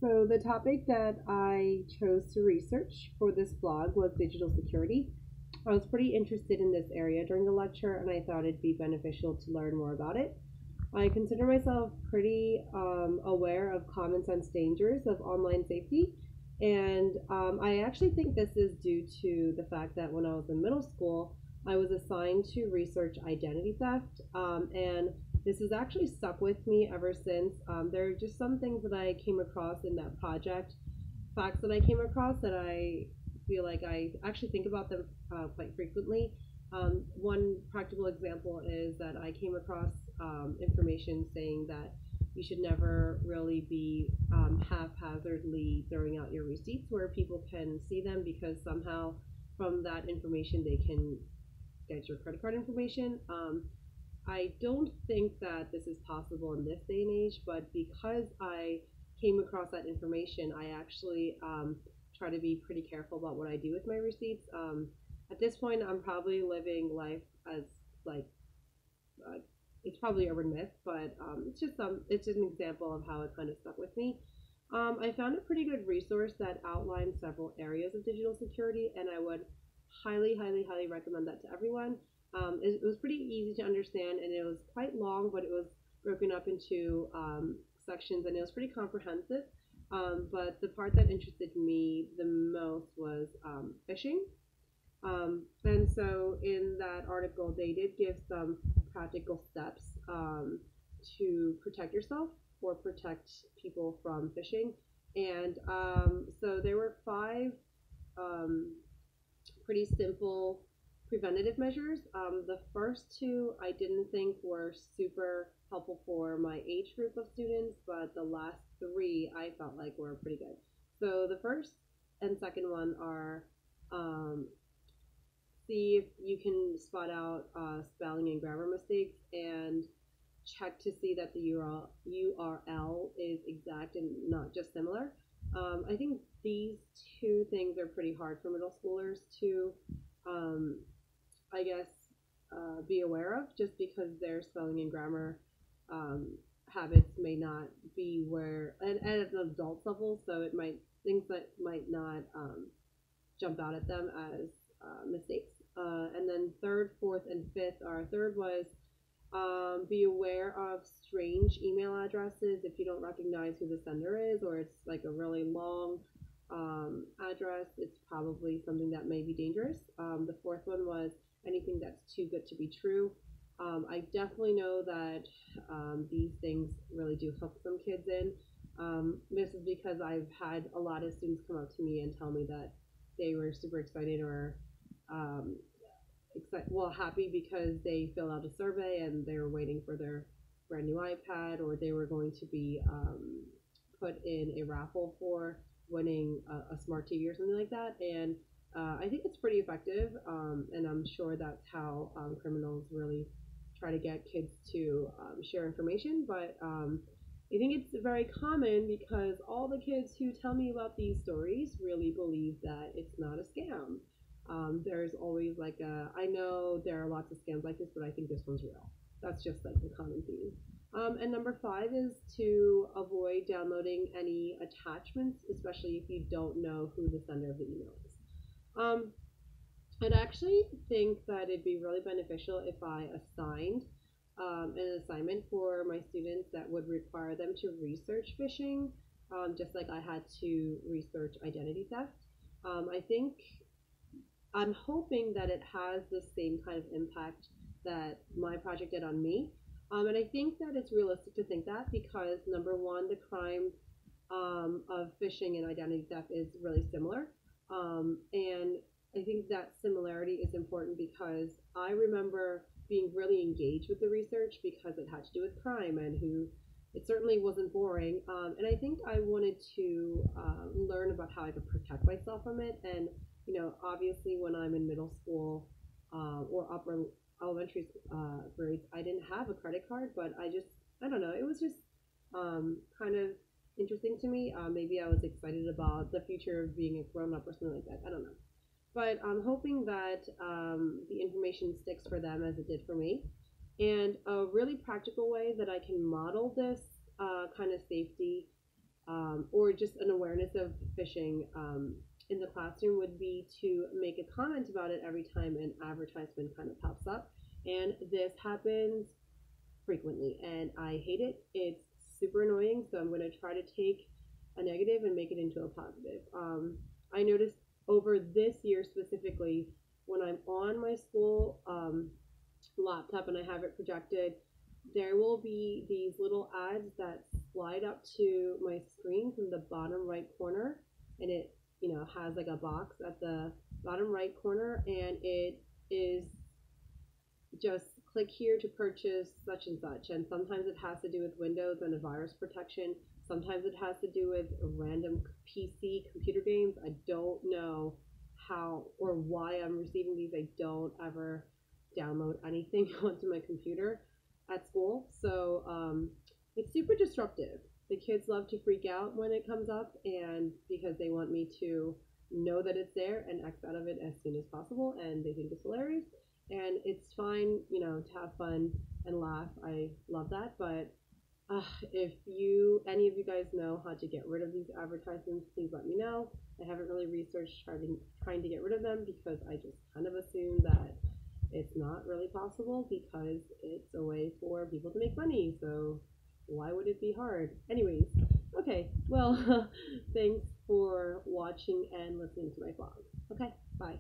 So, the topic that I chose to research for this blog was digital security. I was pretty interested in this area during the lecture, and I thought it'd be beneficial to learn more about it. I consider myself pretty aware of common sense dangers of online safety, and I actually think this is due to the fact that when I was in middle school, I was assigned to research identity theft, and this has actually stuck with me ever since. There are just some things that I came across in that project, facts that I came across that I feel like I actually think about them quite frequently. One practical example is that I came across information saying that you should never really be haphazardly throwing out your receipts where people can see them because somehow from that information they can get your credit card information. I don't think that this is possible in this day and age, but because I came across that information, I actually try to be pretty careful about what I do with my receipts. At this point, I'm probably living life as like uh, it's probably a urban myth, but it's just an example of how it kind of stuck with me. I found a pretty good resource that outlines several areas of digital security, and I would highly recommend that to everyone. It was pretty easy to understand, and it was quite long, but it was broken up into sections, and it was pretty comprehensive. But the part that interested me the most was phishing. And so in that article, they did give some practical steps to protect yourself or protect people from phishing. And so there were five um, pretty simple preventative measures. The first two I didn't think were super helpful for my age group of students, but the last three I felt like were pretty good. So the first and second one are see if you can spot out spelling and grammar mistakes and check to see that the URL is exact and not just similar. I think these two things are pretty hard for middle schoolers to, um, I guess, be aware of just because their spelling and grammar um, habits may not be where, at an adult level, so it might, things that might not jump out at them as mistakes. And then third, fourth, and fifth are third was be aware of strange email addresses if you don't recognize who the sender is or it's like a really long address. It's probably something that may be dangerous. The fourth one was anything that's too good to be true. I definitely know that these things really do hook some kids in. This is because I've had a lot of students come up to me and tell me that they were super excited or um, happy because they filled out a survey and they were waiting for their brand new iPad, or they were going to be put in a raffle for winning a smart TV or something like that. And I think it's pretty effective, and I'm sure that's how criminals really try to get kids to share information. But I think it's very common because all the kids who tell me about these stories really believe that it's not a scam. There's always like I know there are lots of scams like this, but I think this one's real. That's just like the common theme. And number five is to avoid downloading any attachments, especially if you don't know who the sender of the email is. Um, I'd actually think that it'd be really beneficial if I assigned an assignment for my students that would require them to research phishing, just like I had to research identity theft. I think I'm hoping that it has the same kind of impact that my project did on me. And I think that it's realistic to think that because number one, the crime of phishing and identity theft is really similar. And I think that similarity is important because I remember being really engaged with the research because it had to do with crime and who it certainly wasn't boring. And I think I wanted to learn about how I could protect myself from it. And, obviously when I'm in middle school or upper elementary grades, I didn't have a credit card, but I don't know, it was just kind of interesting to me. Maybe I was excited about the future of being a grown up or something like that. I don't know. But I'm hoping that the information sticks for them as it did for me. And a really practical way that I can model this kind of safety or just an awareness of phishing in the classroom would be to make a comment about it every time an advertisement kind of pops up. And this happens frequently, and I hate it. It's super annoying, so I'm going to try to take a negative and make it into a positive. I noticed over this year specifically, when I'm on my school laptop and I have it projected, there will be these little ads that slide up to my screen from the bottom right corner, and it has like a box at the bottom right corner, and it is just click here to purchase such and such. And sometimes it has to do with Windows and a virus protection. Sometimes it has to do with random PC computer games. I don't know how or why I'm receiving these. I don't ever download anything onto my computer at school. So it's super disruptive. The kids love to freak out when it comes up, and because they want me to know that it's there and X out of it as soon as possible, and they think it's hilarious. And it's fine, to have fun and laugh. I love that. But if any of you guys know how to get rid of these advertisements, please let me know. I haven't really researched trying to get rid of them because I just kind of assume that it's not really possible because it's a way for people to make money. So why would it be hard? Anyways, okay. Well, thanks for watching and listening to my vlog. Okay, bye.